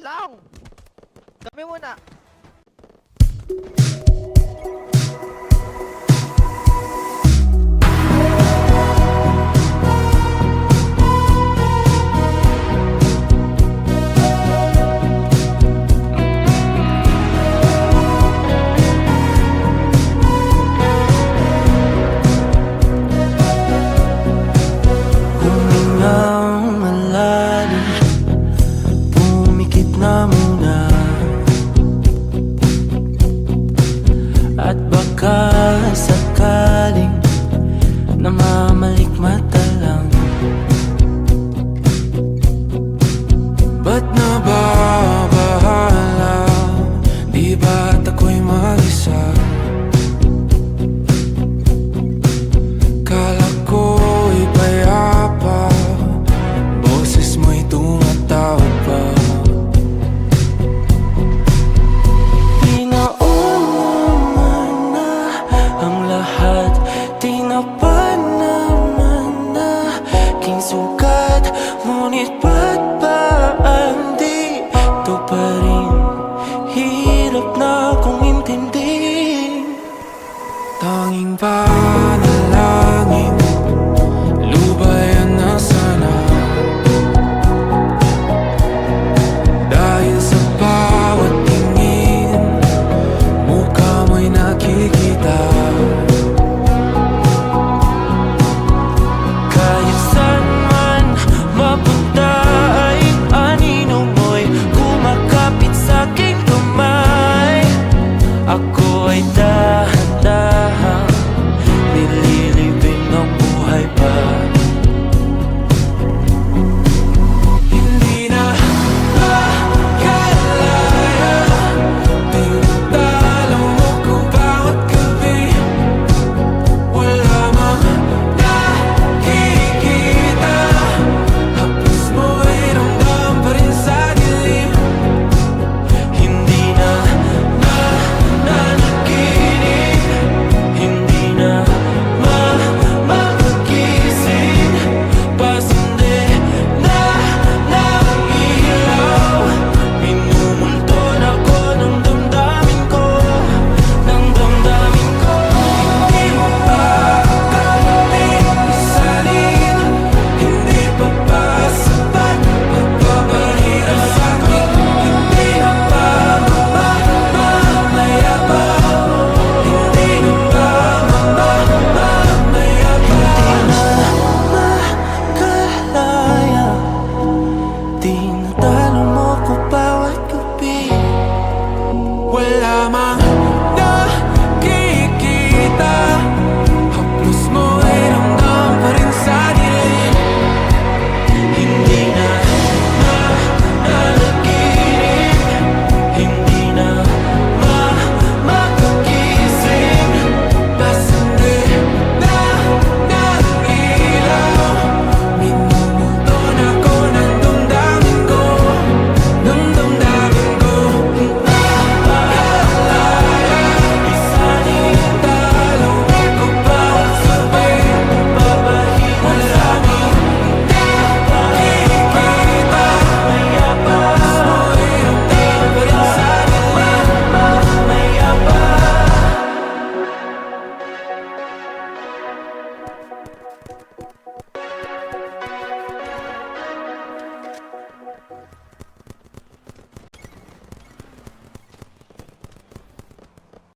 lang. Kami muna. Humingang malalim, pumikit na muna. At baka sakaling namamalikmata lang. Ba't nababahala? Di ba't ako'y mag-isa? Kala ko'y payapa, boses mo'y tumatawag pa. Di naman na ang lahat, di na pa naman na aking sugat. Ngunit ba't ba di ito pa rin